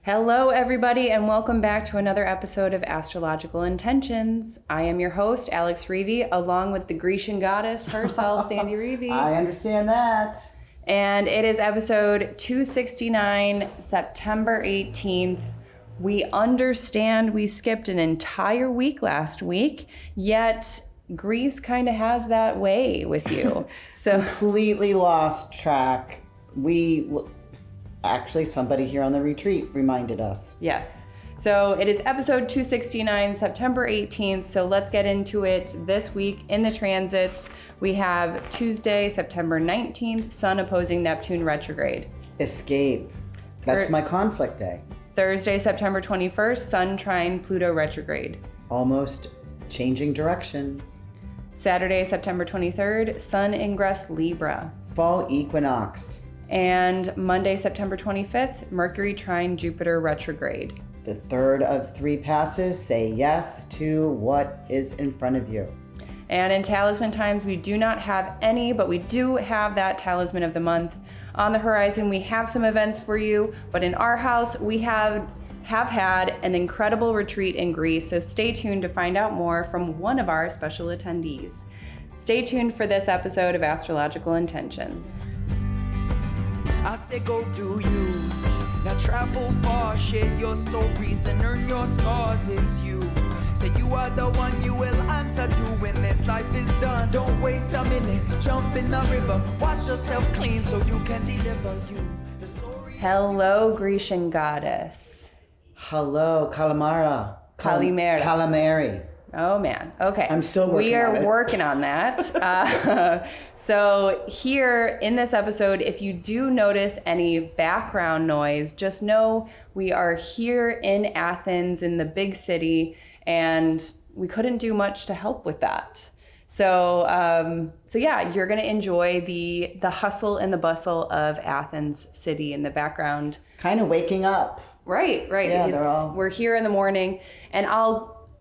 Hello, everybody, and welcome back to another episode of Astrological Intentions. I am your host, Alex Reevy, along with the Grecian goddess herself, Sandy Reevy. I understand that. And it is episode 269, September 18th. We understand we skipped an entire week last week, yet Greece kind of has that way with you. So Completely lost track. Actually, somebody here on the retreat reminded us. Yes. So it is episode 269, September 18th. So let's get into it. This week in the transits, we have Tuesday, September 19th, Sun opposing Neptune retrograde. Escape. That's my conflict day. Thursday, September 21st, Sun trine Pluto retrograde. Almost changing directions. Saturday, September 23rd, Sun ingress Libra. Fall equinox. And Monday, September 25th, Mercury trine Jupiter retrograde. The third of three passes. Say yes to what is in front of you. And in Talisman Times, we do not have any, but we do have that Talisman of the Month. On the horizon, we have some events for you, but in our house, we have had an incredible retreat in Greece, so stay tuned to find out more from one of our special attendees. Stay tuned for this episode of Astrological Intentions. I say go do you. Now travel far, share your stories and earn your scars. It's you. Say you are the one you will answer to when this life is done. Don't waste a minute, jump in the river. Wash yourself clean so you can deliver you. The story. Hello, Grecian goddess. Hello, Calamara. Calimera. Calamari. Oh man. Okay. I'm still working We are on it. working on that. So here in this episode, if you do notice any background noise, just know we are here in Athens in the big city, and we couldn't do much to help with that. So yeah, you're gonna enjoy the hustle and the bustle of Athens city in the background. Kind of waking up. Right. Yeah, We're here in the morning, and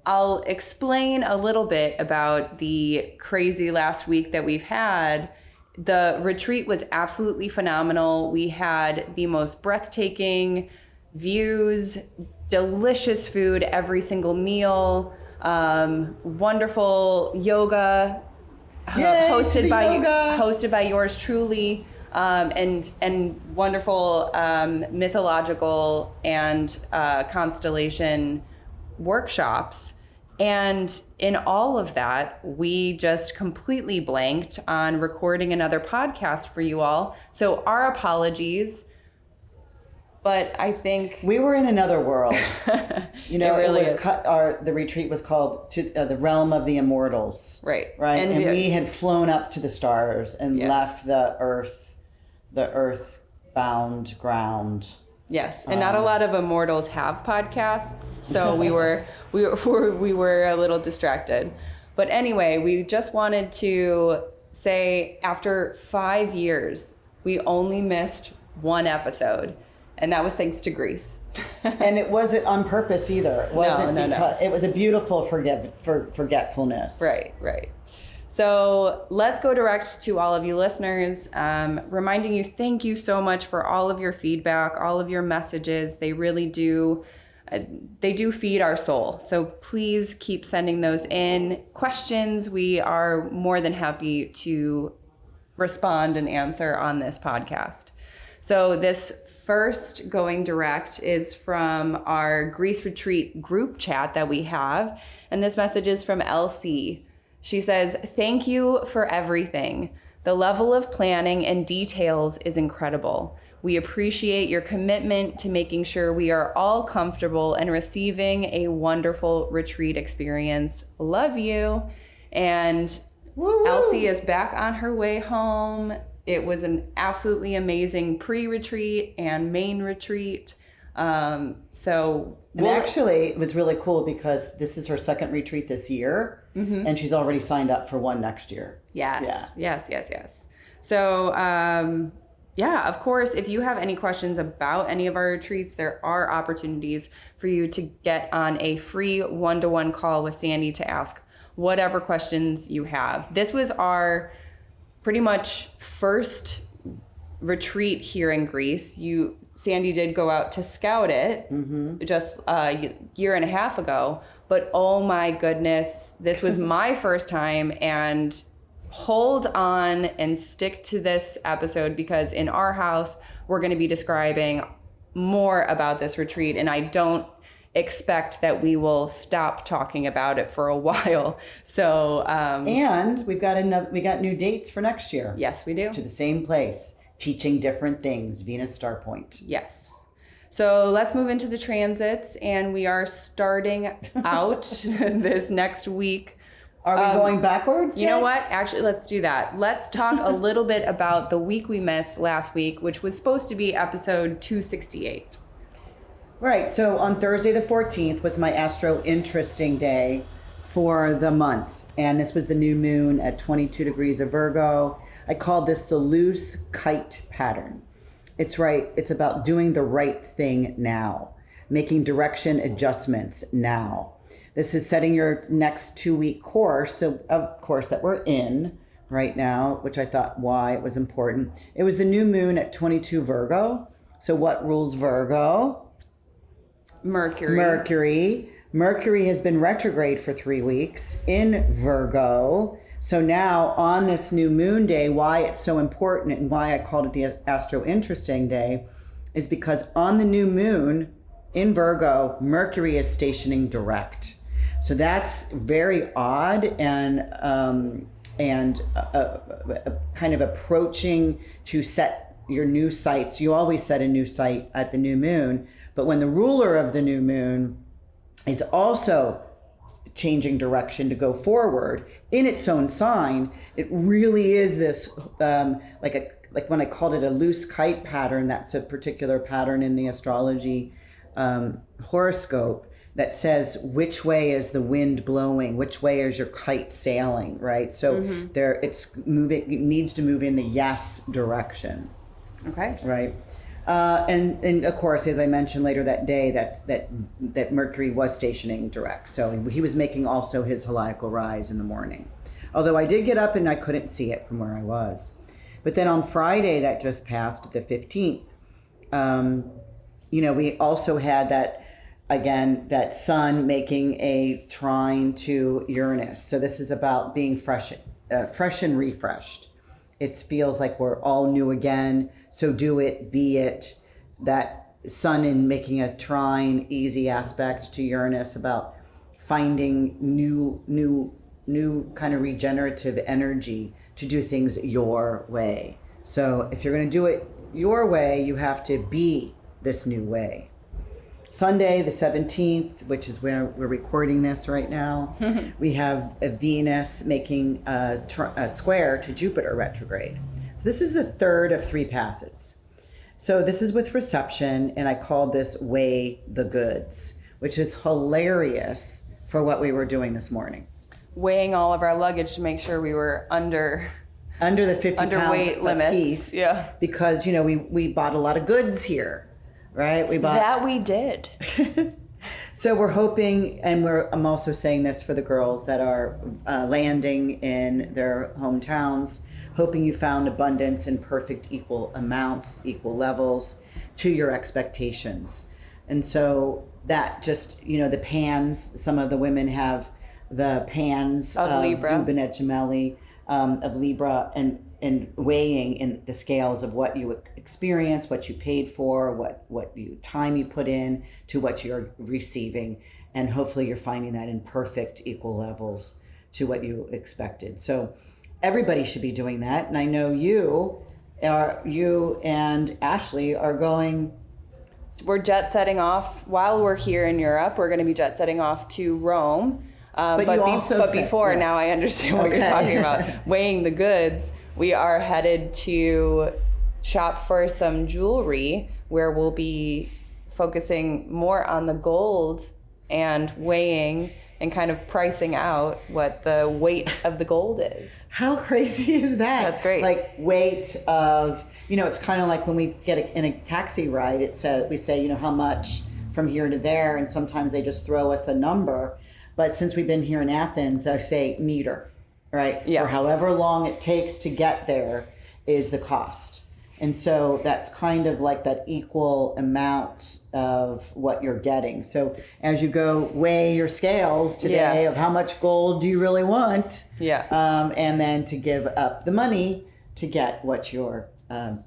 I'll explain a little bit about the crazy last week that we've had. The retreat was absolutely phenomenal. We had the most breathtaking views, delicious food every single meal, wonderful yoga, hosted by yours truly. And wonderful mythological and constellation workshops. And in all of that, we just completely blanked on recording another podcast for you all. So our apologies, but I think We were in another world. You know, It really was is. the retreat was called the realm of the immortals. Right. And we had flown up to the stars and Yes. left the earth-bound ground. yes, and not a lot of immortals have podcasts, so we were a little distracted. But anyway, we just wanted to say after 5 years, we only missed one episode, and that was thanks to Greece. And it wasn't on purpose either. It wasn't No. because it was a beautiful forgetfulness. Right. So let's go direct to all of you listeners, reminding you, thank you so much for all of your feedback, all of your messages. They really do, they do feed our soul. So please keep sending those in. Questions, we are more than happy to respond and answer on this podcast. So this first going direct is from our Greece retreat group chat that we have. And this message is from Elsie. She says, thank you for everything. The level of planning and details is incredible. We appreciate your commitment to making sure we are all comfortable and receiving a wonderful retreat experience. Love you. And Woo-woo. Elsie is back on her way home. It was an absolutely amazing pre-retreat and main retreat. And actually, it was really cool because this is her second retreat this year, and she's already signed up for one next year. Yes. So, yeah, of course, if you have any questions about any of our retreats, there are opportunities for you to get on a free one-to-one call with Sandy to ask whatever questions you have. This was our pretty much first retreat here in Greece. Sandy did go out to scout it just a year and a half ago, but oh my goodness, this was my first time, and hold on and stick to this episode, because in our house, we're going to be describing more about this retreat, and I don't expect that we will stop talking about it for a while. So, and we got new dates for next year. Yes, we do. To the same place, teaching different things, Venus Star Point. Yes. So let's move into the transits, and we are starting out this next week. Are we going backwards? You know what? Actually, let's do that. Let's talk a little bit about the week we missed last week, which was supposed to be episode 268. Right. So on Thursday the 14th was my astro interesting day for the month. And this was the new moon at 22 degrees of Virgo. I called this the loose kite pattern. It's right. It's about doing the right thing now, making direction adjustments now. This is setting your next 2-week course. So of course that we're in right now, which I thought why it was important. It was the new moon at 22 Virgo. So what rules Virgo? Mercury. Mercury has been retrograde for 3 weeks in Virgo. So now on this new moon day, why it's so important and why I called it the Astro Interesting Day is because on the new moon in Virgo, Mercury is stationing direct. So that's very odd and kind of approaching to set your new sights. You always set a new sight at the new moon, but when the ruler of the new moon is also changing direction to go forward in its own sign, it really is this like when I called it a loose kite pattern. That's a particular pattern in the astrology horoscope that says which way is the wind blowing, which way is your kite sailing, right? So it's moving. It needs to move in the yes direction. Okay. Right. And of course, as I mentioned later that day, that Mercury was stationing direct. So he was making also his heliacal rise in the morning. Although I did get up and I couldn't see it from where I was. But then on Friday that just passed, the 15th, we also had that sun making a trine to Uranus. So this is about being fresh and refreshed. It feels like we're all new again. So do it, be it. That sun in making a trine, easy aspect to Uranus, about finding new kind of regenerative energy to do things your way. So if you're going to do it your way, you have to be this new way. Sunday, the 17th, which is where we're recording this right now, we have a Venus making a square to Jupiter retrograde. So this is the third of 3 passes. So this is with reception, and I called this weigh the goods, which is hilarious for what we were doing this morning. Weighing all of our luggage to make sure we were under the 50 pounds weight limits. Piece. Yeah. Because, we bought a lot of goods here. Right? We did. So we're hoping, and I'm also saying this for the girls that are landing in their hometowns, hoping you found abundance in perfect equal amounts, equal levels to your expectations. And so that just, the pans, some of the women have the pans of Libra. Zubanet Gemelli, of Libra, and weighing in the scales of what you experience, what you paid for, what time you put in to what you're receiving. And hopefully you're finding that in perfect equal levels to what you expected. So everybody should be doing that. And I know you and Ashley are going. We're jet setting off while we're here in Europe. We're going to be jet setting off to Rome. But before, now I understand what you're talking about. Weighing the goods. We are headed to shop for some jewelry where we'll be focusing more on the gold and weighing and kind of pricing out what the weight of the gold is. How crazy is that? That's great. Like weight of, it's kind of like when we get in a taxi ride, we say, how much from here to there. And sometimes they just throw us a number. But since we've been here in Athens, they say meter, right? Yeah. For however long it takes to get there is the cost. And so that's kind of like that equal amount of what you're getting. So as you go weigh your scales today of how much gold do you really want? And then to give up the money to get what you're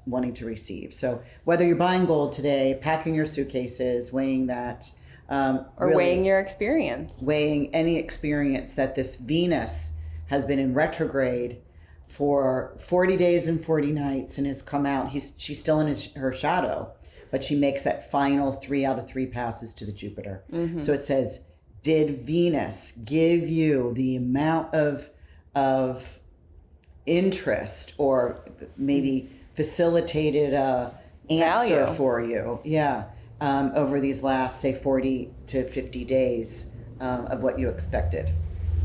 wanting to receive. So whether you're buying gold today, packing your suitcases, weighing that. Or really weighing your experience. Weighing any experience that this Venus has been in retrograde for 40 days and 40 nights and has come out. She's still in her shadow, but she makes that final 3 out of 3 passes to the Jupiter. So it says, did Venus give you the amount of interest or maybe facilitated a answer value for you? Over these last, say, 40 to 50 days of what you expected.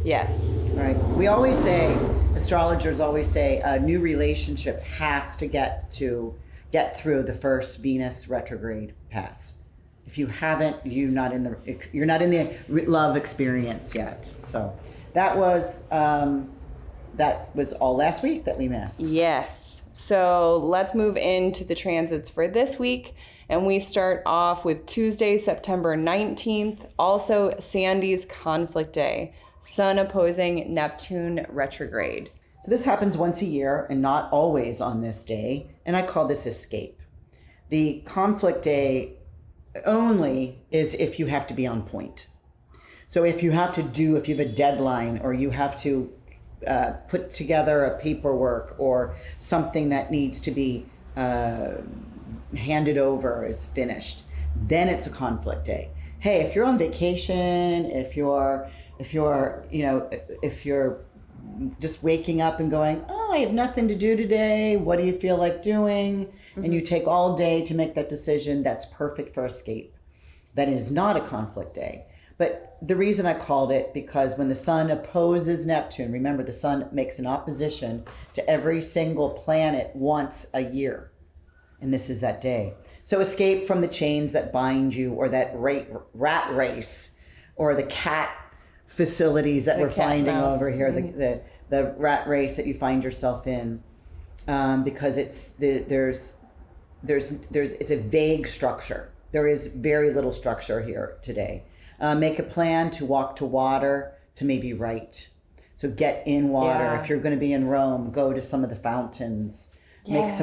Yes. Right. We always say, astrologers always say, a new relationship has to get through the first Venus retrograde pass. If you haven't, you're not in the love experience yet. So that was all last week that we missed. Yes. So let's move into the transits for this week. And we start off with Tuesday, September 19th, also Sandy's conflict day, Sun opposing Neptune retrograde. So this happens once a year and not always on this day. And I call this escape. The conflict day only is if you have to be on point. So if you have a deadline or you have to put together a paperwork or something that needs to be handed over is finished, then it's a conflict day. Hey, if you're on vacation, if you're just waking up and going, oh, I have nothing to do today, what do you feel like doing? And you take all day to make that decision, that's perfect for escape. That is not a conflict day. But the reason I called it, because when the Sun opposes Neptune, remember the Sun makes an opposition to every single planet once a year. And this is that day. So escape from the chains that bind you, or that rat race, or the cat facilities that we're finding over here, the rat race that you find yourself in, because it's a vague structure. There is very little structure here today. Make a plan to walk to water to maybe write. So get in water. Yeah. If you're going to be in Rome, go to some of the fountains. Yeah. Make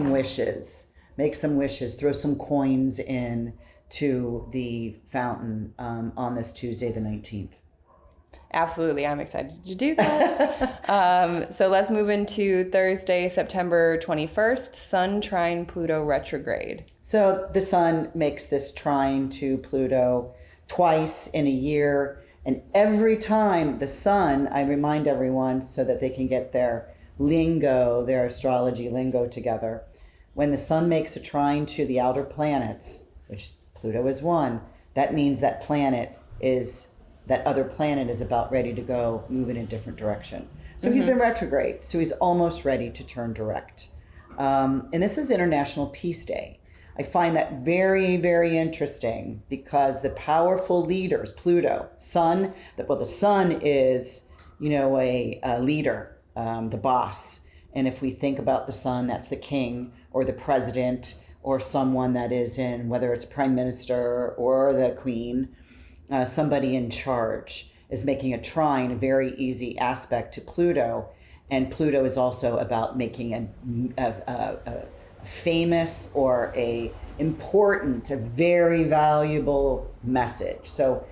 some wishes. Throw some coins in to the fountain on this Tuesday, the 19th. Absolutely. I'm excited to do that. So let's move into Thursday, September 21st, Sun trine Pluto retrograde. So the Sun makes this trine to Pluto twice in a year. And every time the Sun, I remind everyone so that they can get their lingo, their astrology lingo together. When the Sun makes a trine to the outer planets, which Pluto is one, that means that other planet is about ready to go, move in a different direction. So he's been retrograde, so he's almost ready to turn direct. And this is International Peace Day. I find that very, very interesting because the powerful leaders, Pluto, Sun, the Sun is, a leader, the boss. And if we think about the Sun, that's the king or the president or someone that is in, whether it's prime minister or the queen, somebody in charge is making a trine, a very easy aspect to Pluto. And Pluto is also about making a famous or a very valuable message. So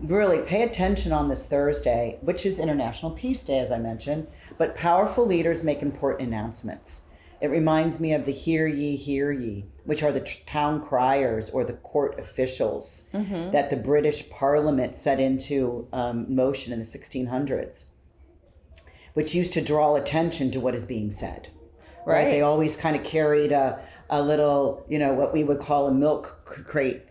really pay attention on this Thursday, which is International Peace Day, as I mentioned, but powerful leaders make important announcements. It reminds me of the hear ye, which are the town criers or the court officials that the British Parliament set into motion in the 1600s, which used to draw attention to what is being said. Right? They always kind of carried a little, what we would call a milk crate,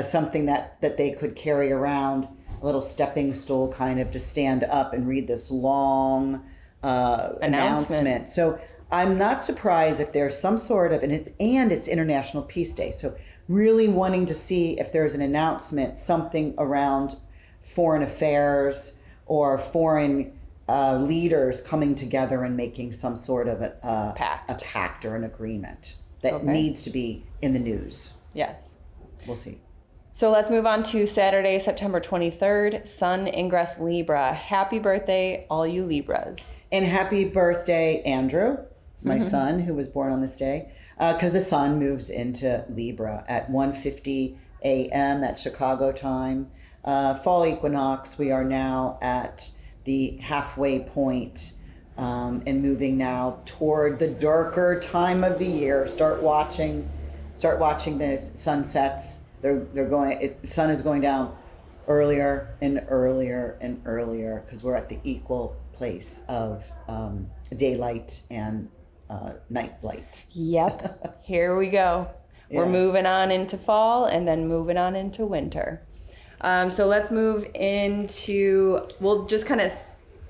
something that they could carry around, a little stepping stool kind of to stand up and read this long announcement. So I'm not surprised if there's some sort of, and it's International Peace Day. So really wanting to see if there's an announcement, something around foreign affairs or foreign leaders coming together and making some sort of a pact or an agreement that needs to be in the news. Yes. We'll see. So let's move on to Saturday, September 23rd, Sun ingress Libra. Happy birthday, all you Libras. And happy birthday, Andrew, my son, who was born on this day, because the sun moves into Libra at 1:50 a.m., that's Chicago time. Fall equinox, we are now at the halfway point, and moving now toward the darker time of the year. Start watching the sunsets. Sun is going down earlier and earlier and earlier because we're at the equal place of daylight and night light. Yep. Here we go. We're moving on into fall and then moving on into winter. So let's move into, we'll just kind of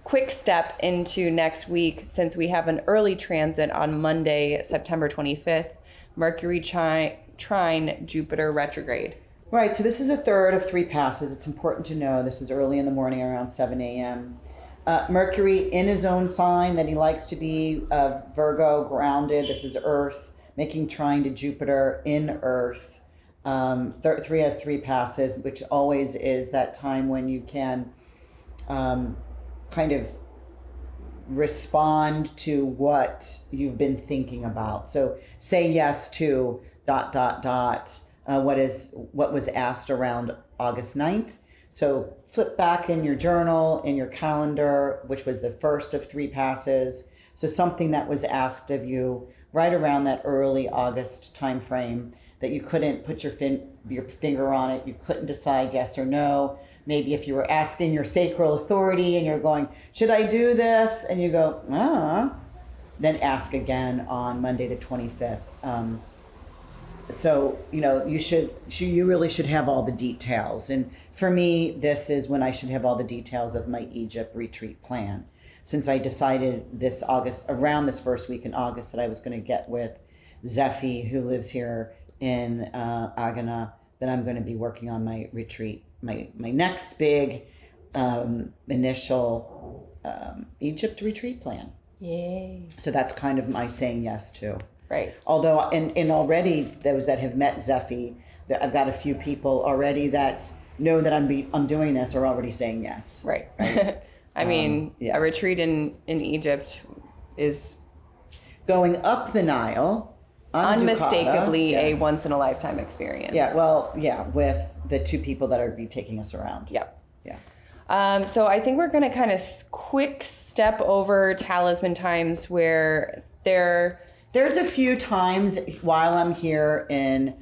quick step into next week since we have an early transit on Monday, September 25th, Mercury trine Jupiter retrograde. Right, so this is a third of 3 passes. It's important to know this is early in the morning around 7 a.m. Mercury in his own sign that he likes to be, Virgo, grounded. This is Earth, making trine to Jupiter in Earth. 3 of 3 passes, which always is that time when you can kind of respond to what you've been thinking about. So say yes to ... what was asked around August 9th. So flip back in your journal, in your calendar, which was the first of 3 passes. So something that was asked of you right around that early August time frame that you couldn't put your finger on it, you couldn't decide yes or no. Maybe if you were asking your sacral authority and you're going, should I do this? And you go, then ask again on Monday the 25th. So, you really should have all the details. And for me, this is when I should have all the details of my Egypt retreat plan. Since I decided this August, around this first week in August, that I was going to get with Zephy, who lives here in Agana, that I'm going to be working on my retreat, my next big initial Egypt retreat plan. Yay. So that's kind of my saying yes to. Right. Although, and already those that have met Zephy, I've got a few people already that know that I'm doing this are already saying yes. Right. I mean, a retreat in Egypt is going up the Nile. Unmistakably a once in a lifetime experience. Yeah. Well, with the 2 people that are be taking us around. Yep. Yeah. So I think we're going to kind of quick step over Talisman Times where There's a few times while I'm here in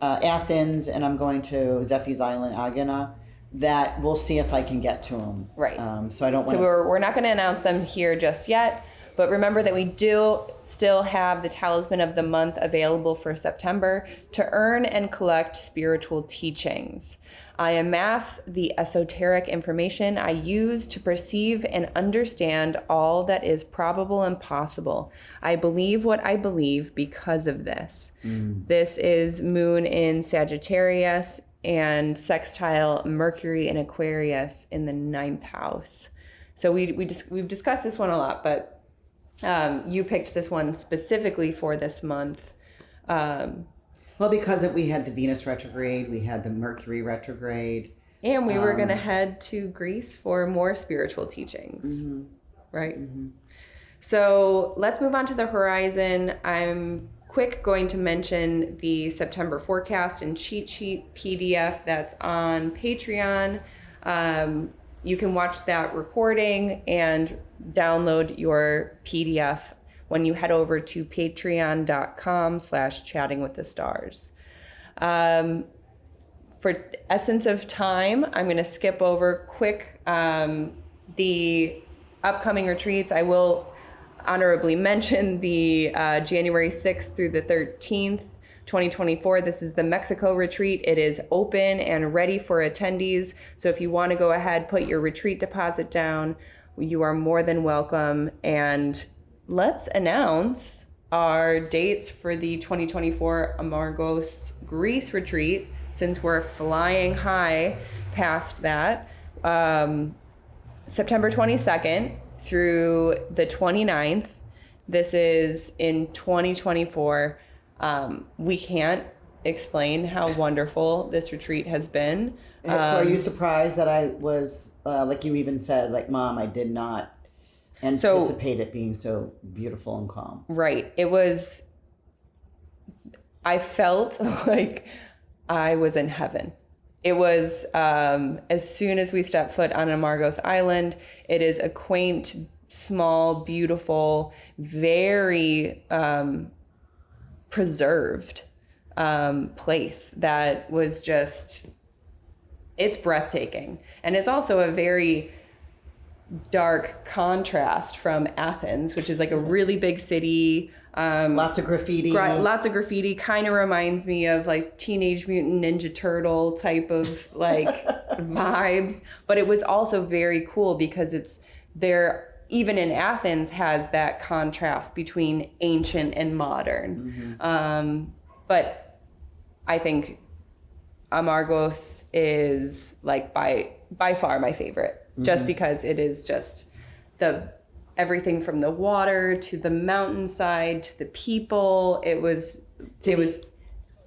Athens and I'm going to Zephy's Island, Agana, that we'll see if I can get to them. Right. So I don't want to... So we're not going to announce them here just yet, but remember that we do still have the Talisman of the Month available for September to earn and collect spiritual teachings. I amass the esoteric information I use to perceive and understand all that is probable and possible. I believe what I believe because of this. This is Moon in Sagittarius and sextile Mercury in Aquarius in the 9th house. So we've discussed this one a lot, but you picked this one specifically for this month. Well, because we had the Venus retrograde, we had the Mercury retrograde. And we were going to head to Greece for more spiritual teachings, right? Mm-hmm. So let's move on to the horizon. I'm going to mention the September forecast and cheat sheet PDF that's on Patreon. You can watch that recording and download your PDF when you head over to patreon.com/chattingwiththestars. For essence of time, I'm going to skip over quick the upcoming retreats. I will honorably mention the January 6th through the 13th, 2024. This is the Mexico retreat. It is open and ready for attendees. So if you want to go ahead, put your retreat deposit down, you are more than welcome. And let's announce our dates for the 2024 Amargos Greece retreat, since we're flying high past that. September 22nd through the 29th. This is in 2024. We can't explain how wonderful this retreat has been. So are you surprised that I was, like you even said, like, Mom, I did not anticipate it being so beautiful and calm? Right. I felt like I was in heaven. It was, as soon as we stepped foot on Amargos Island, it is a quaint, small, beautiful, very preserved place that was just, it's breathtaking. And it's also a very dark contrast from Athens, which is like a really big city. Lots of graffiti. Lots of graffiti. Kind of reminds me of like Teenage Mutant Ninja Turtle type of like vibes. But it was also very cool because it's there, even in Athens, has that contrast between ancient and modern. But I think Amargos is like by far my favorite, just because it is just everything from the water to the mountainside to the people. It was the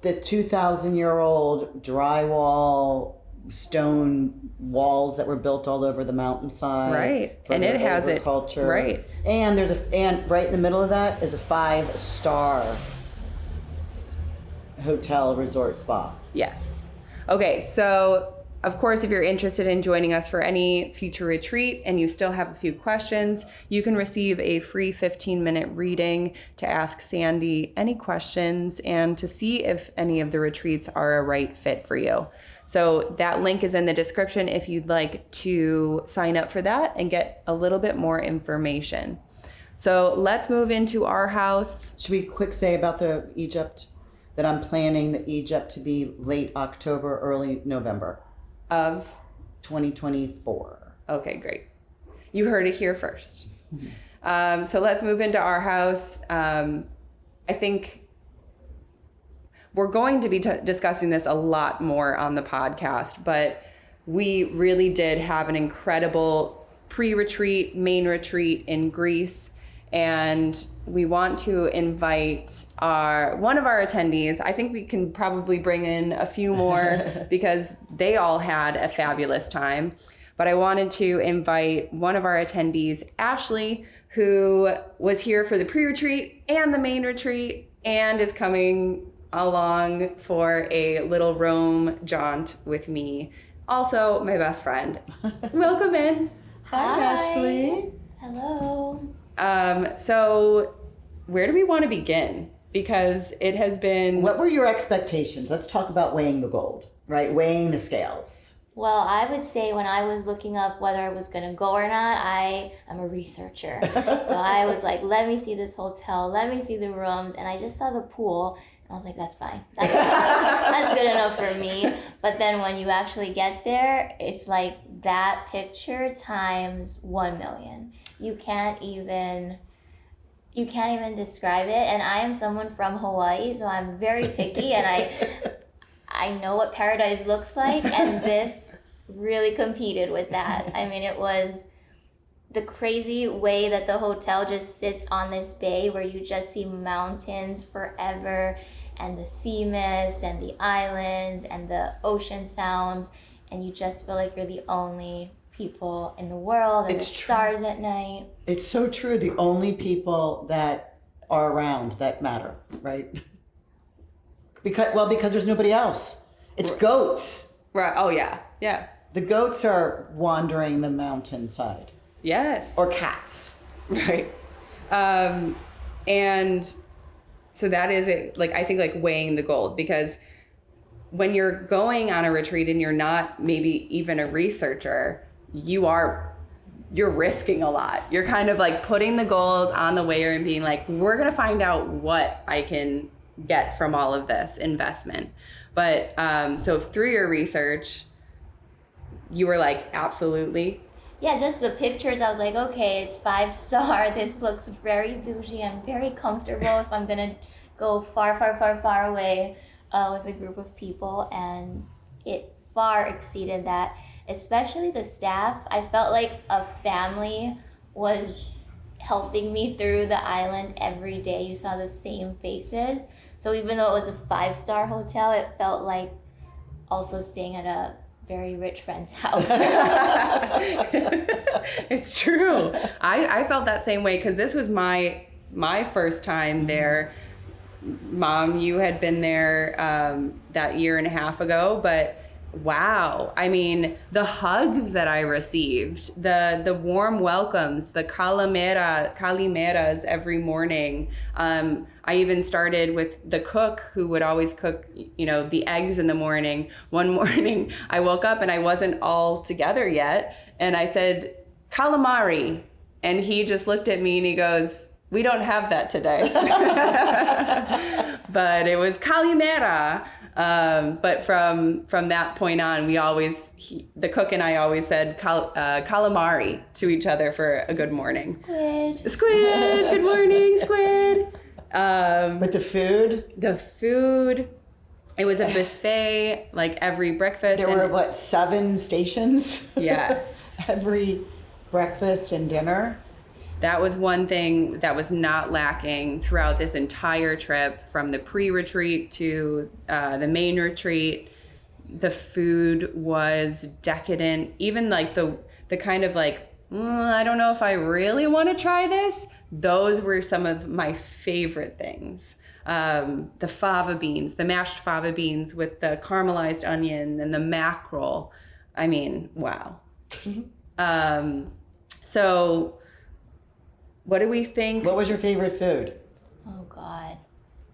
2,000-year-old drywall stone walls that were built all over the mountainside. Right. And it has agriculture. it. Right. And and right in the middle of that is a 5-star hotel resort spa. Yes. Okay, so of course, if you're interested in joining us for any future retreat and you still have a few questions, you can receive a free 15-minute reading to ask Sandy any questions and to see if any of the retreats are a right fit for you. So that link is in the description if you'd like to sign up for that and get a little bit more information. So let's move into our house. Should we quick say about the Egypt, that I'm planning the Egypt to be late October, early November. Of 2024. Okay, great. You heard it here first. So let's move into our house. I think we're going to be discussing this a lot more on the podcast, but we really did have an incredible pre-retreat, main retreat in Greece. And we want to invite one of our attendees. I think we can probably bring in a few more because they all had a fabulous time. But I wanted to invite one of our attendees, Ashley, who was here for the pre-retreat and the main retreat and is coming along for a little Rome jaunt with me. Also, my best friend. Welcome in. Hi, Ashley. Hello. So where do we want to begin? Because it has been... What were your expectations? Let's talk about weighing the gold, right? Weighing the scales. Well, I would say when I was looking up whether I was going to go or not, I am a researcher. So I was like, let me see this hotel, let me see the rooms. And I just saw the pool. And I was like, that's fine. That's good enough for me. But then when you actually get there, it's like that picture times 1 million. You can't even describe it. And I am someone from Hawaii, so I'm very picky, and I know what paradise looks like, and this really competed with that. I mean, it was the crazy way that the hotel just sits on this bay where you just see mountains forever, and the sea mist and the islands and the ocean sounds, and you just feel like you're the only people in the world, and it's the stars at night. It's so true. The only people that are around that matter, right? Because there's nobody else. It's goats. Right. Oh, yeah. Yeah. The goats are wandering the mountainside. Yes. Or cats. Right. And so that is it. Like, I think like weighing the gold, because when you're going on a retreat and you're not maybe even a researcher, you're risking a lot. You're kind of like putting the gold on the weigher and being like, we're going to find out what I can get from all of this investment. But so through your research, you were like, absolutely. Yeah, just the pictures, I was like, okay, it's 5-star. This looks very bougie. I'm very comfortable if I'm going to go far, far, far, far away with a group of people. And it far exceeded that, especially the staff. I felt like a family was helping me through the island every day. You saw the same faces. So even though it was a 5-star hotel, it felt like also staying at a very rich friend's house. It's true. I felt that same way because this was my first time there. Mom, you had been there that year and a half ago, but wow. I mean, the hugs that I received, the warm welcomes, the calimeras every morning. I even started with the cook who would always cook, the eggs in the morning. One morning I woke up and I wasn't all together yet. And I said, calamari. And he just looked at me and he goes, we don't have that today. But it was calimera. But from that point on, the cook and I always said calamari to each other for a good morning. Squid, good morning, squid. But the food, it was a buffet, like every breakfast. There were 7 stations? Yes. Every breakfast and dinner. That was one thing that was not lacking throughout this entire trip, from the pre-retreat to the main retreat. The food was decadent. Even like the kind of like, I don't know if I really want to try this. Those were some of my favorite things. The fava beans, the mashed fava beans with the caramelized onion and the mackerel. I mean, wow. So what do we think? What was your favorite food? Oh God,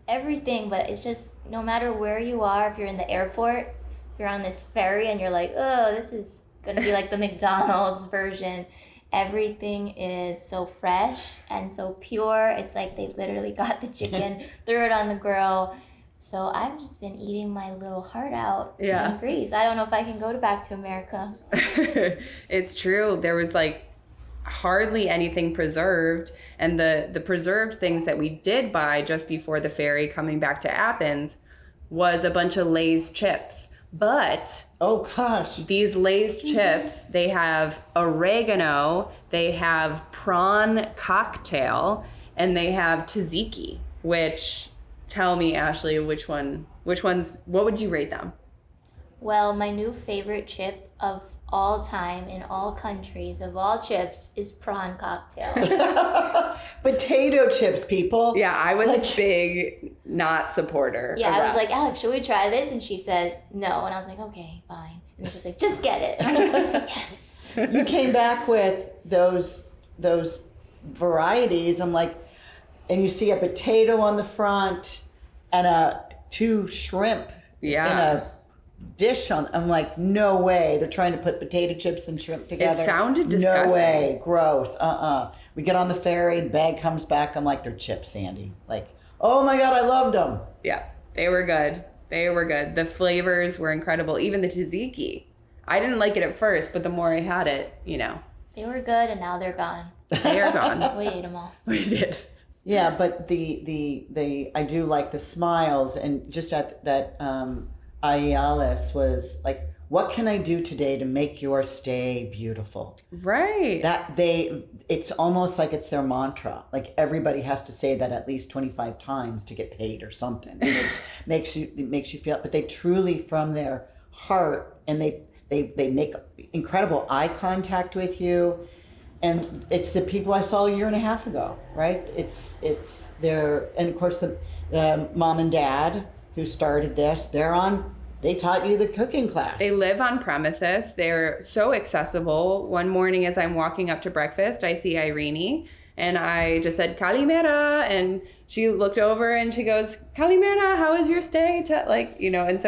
everything. But it's just, no matter where you are, if you're in the airport, you're on this ferry and you're like, oh, this is gonna be like the McDonald's version. Everything is so fresh and so pure. It's like they literally got the chicken, threw it on the grill. So I've just been eating my little heart out in Greece. I don't know if I can go back to America. It's true. There was like hardly anything preserved, and the preserved things that we did buy just before the ferry coming back to Athens was a bunch of Lay's chips. But oh gosh, these Lay's chips, they have oregano, they have prawn cocktail, and they have tzatziki. Which, tell me, Ashley, which ones, what would you rate them? Well, my new favorite chip of all time in all countries of all chips is prawn cocktail. Potato chips, people. Yeah, I was a big not supporter. Yeah, of I that. was like, Alex, should we try this? And she said no. And I was like, okay, fine. And she was like, just get it. And I'm like, yes. You came back with those varieties. I'm like, and you see a potato on the front and 2 shrimp in a dish on. I'm like, no way. They're trying to put potato chips and shrimp together. It sounded disgusting. No way. Gross. We get on the ferry, the bag comes back. I'm like, they're chips, Sandy. Like, oh my God, I loved them. Yeah, they were good. The flavors were incredible. Even the tzatziki. I didn't like it at first, but the more I had it, They were good, and now they're gone. They are gone. We ate them all. We did. Yeah, but the I do like the smiles, and just at that Aialis was like, what can I do today to make your stay beautiful? Right. It's almost like it's their mantra. Like everybody has to say that at least 25 times to get paid or something. It makes you feel, but they truly from their heart, and they make incredible eye contact with you. And it's the people I saw a year and a half ago, right? It's their, and of course the mom and dad who started this, they taught you the cooking class. They live on premises. They're so accessible. One morning as I'm walking up to breakfast, I see Irene, and I just said, Kalimera, and she looked over and she goes, Kalimera, how was your stay? And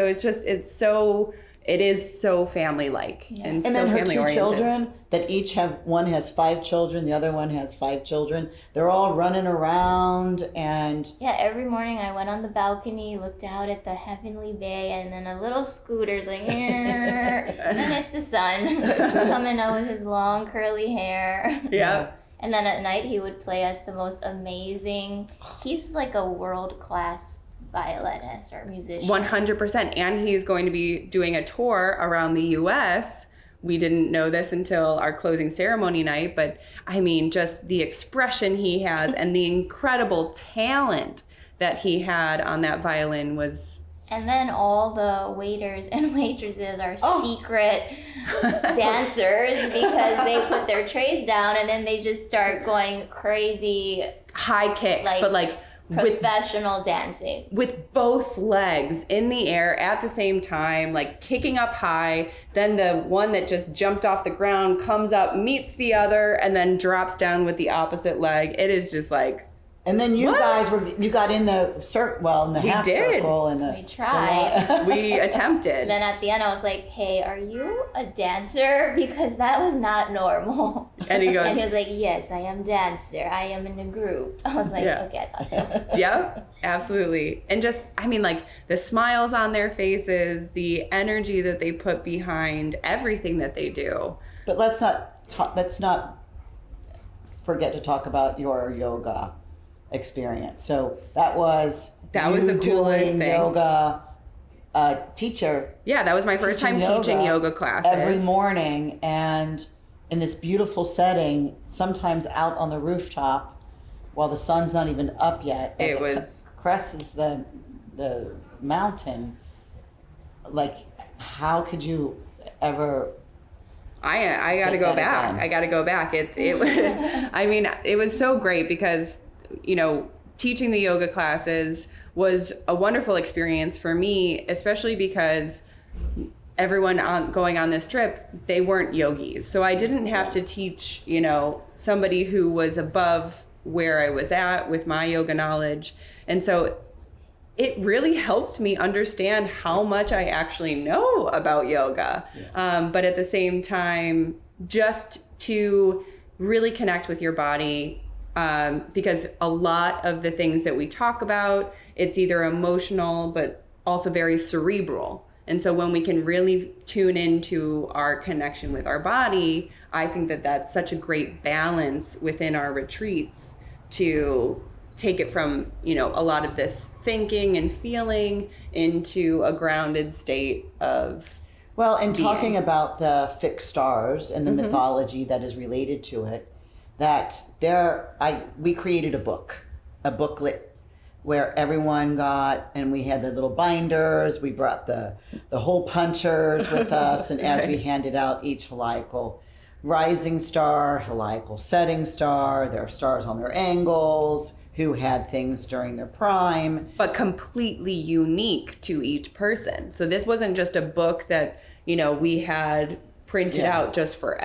so it is so family-like and so then her family-oriented. 2 children that each one has 5 children, the other one has 5 children. They're all running around and... Yeah, every morning I went on the balcony, looked out at the heavenly bay, and then a little scooter's like, and then it's the sun coming out with his long curly hair. Yeah. And then at night he would play us the most amazing, he's like a world-class violinist or musician. 100%. And he's going to be doing a tour around the U.S. we didn't know this until our closing ceremony night, but I mean, just the expression he has and the incredible talent that he had on that violin was... And then all the waiters and waitresses are secret dancers because they put their trays down and then they just start going crazy. High kicks, but like professional dancing. With both legs in the air at the same time, like kicking up high. Then the one that just jumped off the ground comes up, meets the other, and then drops down with the opposite leg. It is just like... And then you got in the circle, in the half circle. We tried. We attempted. And then at the end I was like, hey, are you a dancer? Because that was not normal. And he goes... And he was like, yes, I am dancer. I am in a group. I was like, okay, I thought so. Yep, absolutely. And just, I mean, like the smiles on their faces, the energy that they put behind everything that they do. But let's not forget to talk about your yoga experience. So that was the coolest thing. Yoga teacher. Yeah, that was my first time teaching yoga classes every morning, and in this beautiful setting, sometimes out on the rooftop while the sun's not even up yet. It was crests the mountain. Like, how could you ever? I got to go back. Again? I got to go back. I mean, it was so great because, you know, teaching the yoga classes was a wonderful experience for me, especially because everyone going on this trip, they weren't yogis. So I didn't have to teach, you know, somebody who was above where I was at with my yoga knowledge. And so it really helped me understand how much I actually know about yoga. But at the same time, just to really connect with your body, because a lot of the things that we talk about, it's either emotional, but also very cerebral. And so when we can really tune into our connection with our body, I think that that's such a great balance within our retreats to take it from, you know, a lot of this thinking and feeling into a grounded state of and talking about the fixed stars and the mythology that is related to it, we created a booklet where everyone got, and we had the little binders, we brought the hole punchers with us, and as we handed out each heliacal rising star, heliacal setting star, their stars on their angles, who had things during their prime. But completely unique to each person. So this wasn't just a book that, you know, we had printed out just for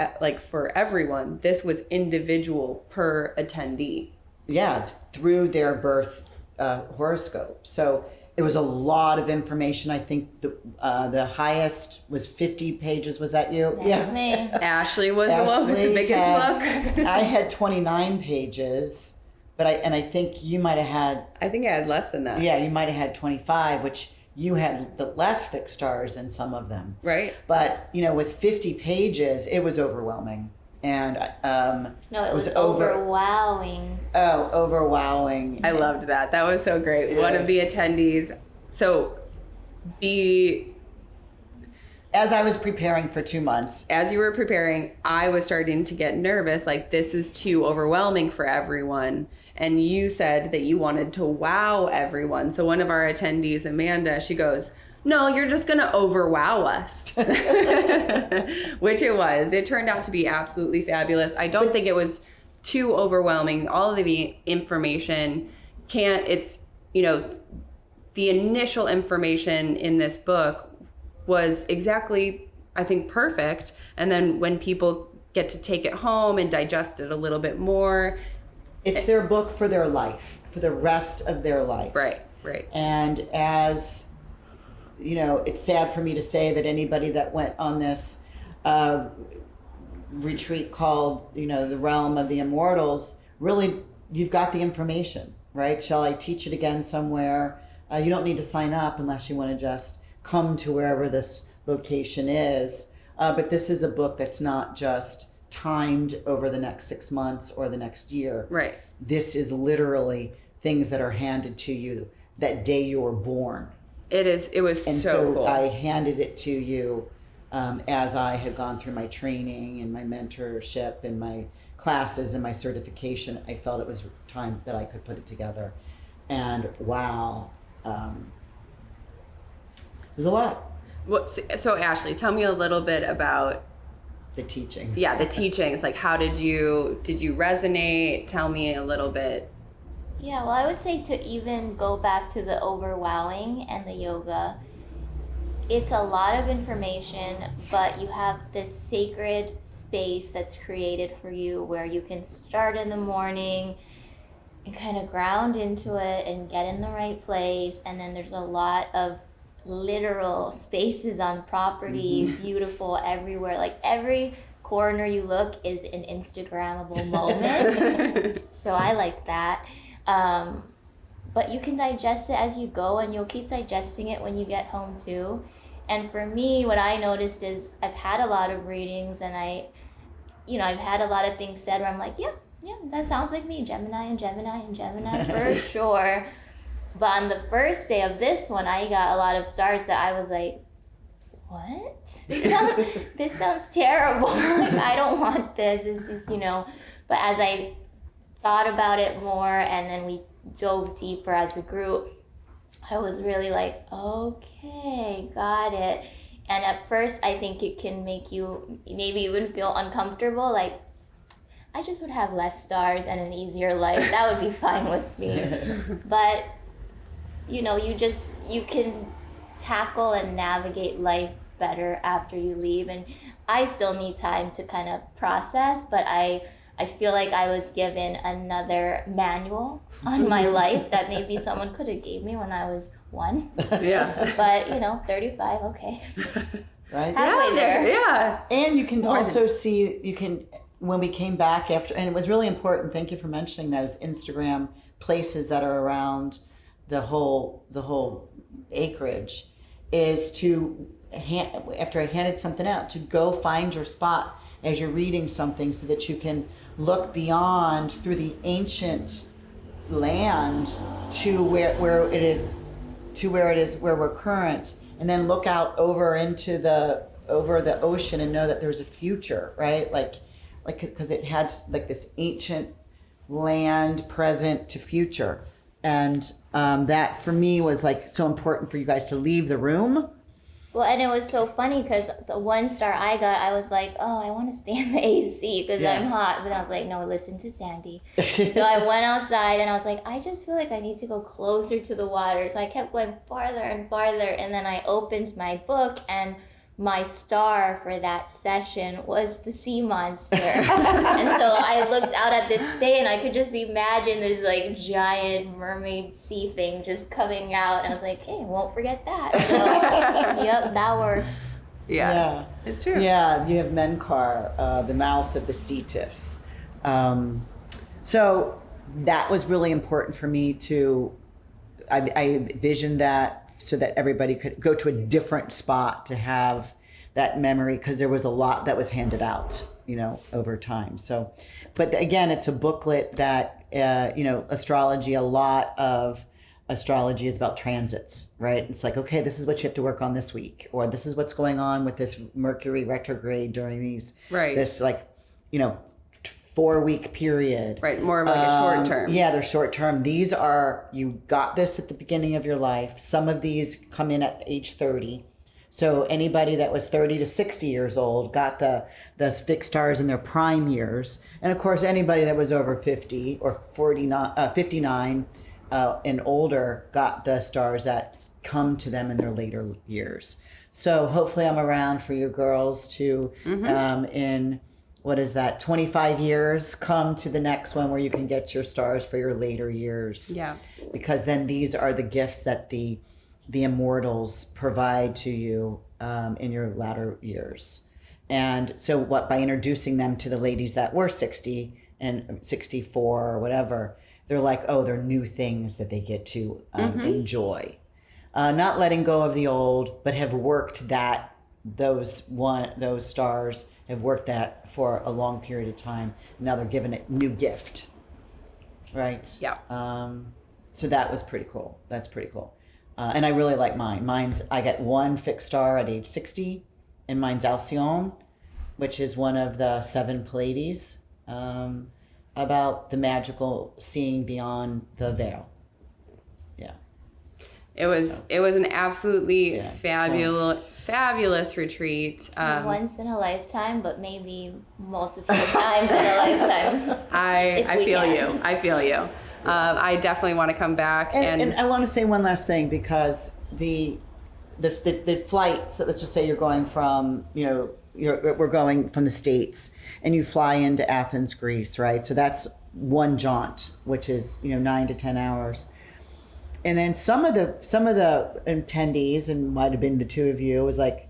everyone. This was individual per attendee. Yeah, through their birth horoscope. So it was a lot of information. I think the highest was 50 pages. Was that you? That was me. Ashley was the one with the biggest book. I had 29 pages. But I think you might have had... I think I had less than that. Yeah, you might have had 25, which you had the less fixed stars in some of them. Right. But, you know, with 50 pages, it was overwhelming. And no, it was overwhelming. Oh, overwhelming. I loved that. That was so great. Yeah. One of the attendees. So as I was preparing for 2 months. As you were preparing, I was starting to get nervous, like this is too overwhelming for everyone. And you said that you wanted to wow everyone. So one of our attendees, Amanda, she goes, no, you're just going to overwow us. Which it was. It turned out to be absolutely fabulous. I don't think it was too overwhelming. All of the information it's, you know, the initial information in this book was exactly, I think, perfect. And then when people get to take it home and digest it a little bit more. It's their book for their life, for the rest of their life. Right. And as, you know, it's sad for me to say that anybody that went on this retreat called, you know, the Realm of the Immortals, really, you've got the information, right? Shall I teach it again somewhere? You don't need to sign up unless you want to just come to wherever this location is. But this is a book that's not just timed over the next 6 months or the next year. Right. This is literally things that are handed to you that day you were born. It was and so cool. I handed it to you as I had gone through my training and my mentorship and my classes and my certification, I felt it was time that I could put it together. And wow, it was a lot. So Ashley, tell me a little bit about The teachings. Yeah, the teachings. Like, how did you resonate? Tell me a little bit. Yeah, well, I would say to even go back to the overwhelming and the yoga, it's a lot of information, but you have this sacred space that's created for you where you can start in the morning and kind of ground into it and get in the right place. And then there's a lot of literal spaces on property, beautiful everywhere. Like every corner you look is an Instagrammable moment. So I like that. But you can digest it as you go, and you'll keep digesting it when you get home too. And for me, what I noticed is I've had a lot of readings, and I've had a lot of things said where I'm like, yeah, that sounds like me, Gemini and Gemini and Gemini for sure. But on the first day of this one, I got a lot of stars that I was like, what? This sounds terrible. Like, I don't want this. This is, But as I thought about it more and then we dove deeper as a group, I was really like, okay, got it. And at first, I think it can make you maybe even feel uncomfortable. Like, I just would have less stars and an easier life. That would be fine with me. But you can tackle and navigate life better after you leave. And I still need time to kind of process, but I feel like I was given another manual on my life that maybe someone could have gave me when I was 1. Yeah. But, 35, okay. Right? Halfway there. Yeah. And you can also see, when we came back after, and it was really important, thank you for mentioning those Instagram places that are around the whole acreage, is to, after I handed something out, to go find your spot as you're reading something so that you can look beyond through the ancient land to where it is where we're current, and then look out over the ocean and know that there's a future, right? Like because it had like this ancient land, present to future. And that for me was like so important for you guys to leave the room. Well, and it was so funny because the 1 star I got, I was like, oh, I want to stay in the AC because I'm hot. But then I was like, no, listen to Sandy. So I went outside and I was like, I just feel like I need to go closer to the water. So I kept going farther and farther. And then I opened my book, and my star for that session was the sea monster. And so I looked out at this bay and I could just imagine this like giant mermaid sea thing just coming out. And I was like, hey, won't forget that. So, yep, that worked. Yeah. It's true. Yeah, you have Menkar, the mouth of the Cetus. So that was really important for me I envisioned that so that everybody could go to a different spot to have that memory, because there was a lot that was handed out, over time. So, but again, it's a booklet that, astrology, a lot of astrology is about transits, right? It's like, okay, this is what you have to work on this week, or this is what's going on with this Mercury retrograde during these, this 4-week period. Right, more of like a short term. Yeah, they're short term. These are, you got this at the beginning of your life. Some of these come in at age 30. So anybody that was 30 to 60 years old got the fixed stars in their prime years. And of course, anybody that was over 50 or 59 and older got the stars that come to them in their later years. So hopefully I'm around for you girls to, in... what is that, 25 years, come to the next one where you can get your stars for your later years. Yeah. Because then these are the gifts that the immortals provide to you in your latter years. And so by introducing them to the ladies that were 60 and 64 or whatever, they're like, oh, they're new things that they get to enjoy. Not letting go of the old, but have worked those stars have worked that for a long period of time. Now they're given a new gift, right? Yeah. So that was pretty cool. That's pretty cool. And I really like mine. I got 1 fixed star at age 60 and mine's Alcyone, which is one of the 7 Pleiades, about the magical seeing beyond the veil. Yeah. It was an absolutely Yeah, fabulous retreat. Once in a lifetime, but maybe multiple times in a lifetime. I feel you. I definitely want to come back. And I want to say one last thing, because the flight, so let's just say you're going from, we're going from the States and you fly into Athens, Greece, right? So that's one jaunt, which is, 9 to 10 hours. And then some of the attendees, and might have been the 2 of you, was like,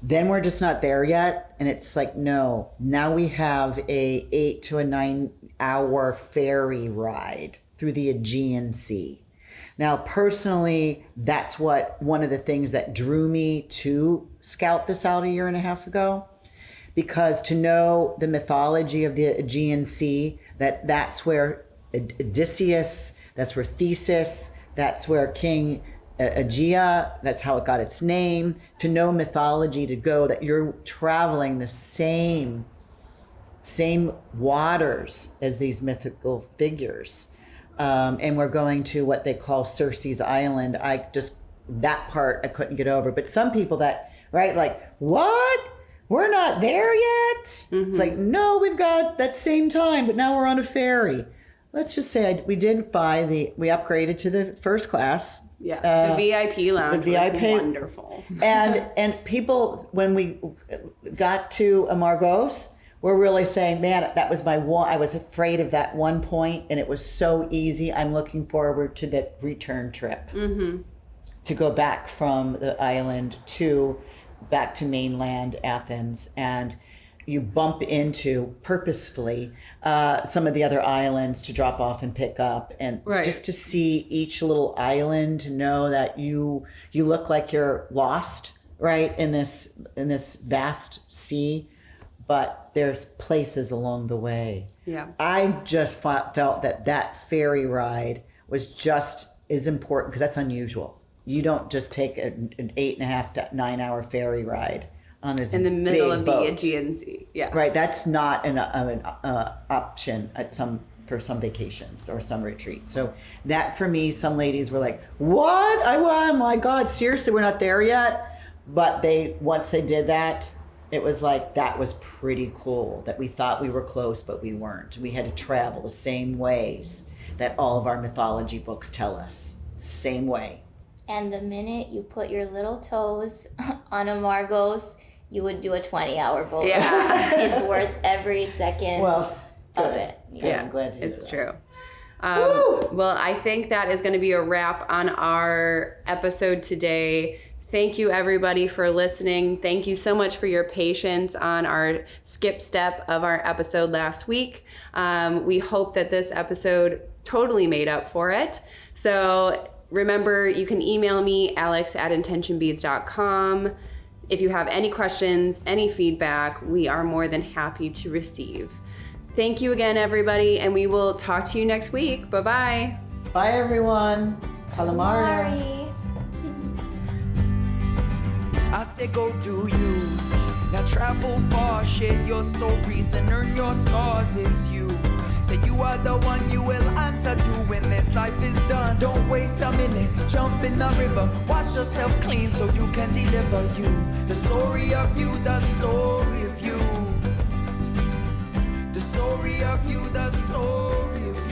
then we're just not there yet. And it's like, no, now we have a 8 to 9 hour ferry ride through the Aegean Sea. Now, personally, that's one of the things that drew me to scout this out a year and a half ago, because to know the mythology of the Aegean Sea, that's where Odysseus, that's where Theseus, that's where King Aegea, that's how it got its name. To know mythology, to go that you're traveling the same waters as these mythical figures. And we're going to what they call Circe's Island. That part I couldn't get over. But some people like, what? We're not there yet? Mm-hmm. It's like, no, we've got that same time, but now we're on a ferry. Let's just say we upgraded to the first class. Yeah, the VIP lounge was wonderful. and people, when we got to Amargos, were really saying, man, that was my one. I was afraid of that one point, and it was so easy. I'm looking forward to the return trip to go back from the island back to mainland Athens, and you bump into purposefully some of the other islands to drop off and pick up, and just to see each little island, to know that you look like you're lost, right, in this vast sea, but there's places along the way. Yeah, I just felt that ferry ride was just as important, because that's unusual. You don't just take an 8.5 to 9 hour ferry ride on this in the middle of boat. The Aegean Sea. Yeah, right. That's not an option for some vacations or some retreats. So that, for me, some ladies were like, "What? Oh my God, seriously, we're not there yet." But once they did that, it was like, that was pretty cool. That we thought we were close, but we weren't. We had to travel the same ways that all of our mythology books tell us. Same way. And the minute you put your little toes on Amargos, you would do a 20-hour boat. Yeah. It's worth every second of it. Yeah, I'm glad to hear it's that. True. Well, I think that is going to be a wrap on our episode today. Thank you, everybody, for listening. Thank you so much for your patience on our skip step of our episode last week. We hope that this episode totally made up for it. So remember, you can email me, alex@intentionbeads.com. If you have any questions, any feedback, we are more than happy to receive. Thank you again, everybody, and we will talk to you next week. Bye-bye. Bye, everyone. Calamari. I say go do you. Now travel far, share your stories and earn your scars. It's you. Say you are the one you will answer to when this life is done. Don't waste a minute, jump in the river. Wash yourself clean so you can deliver you. The story of you, the story of you. The story of you, the story of you.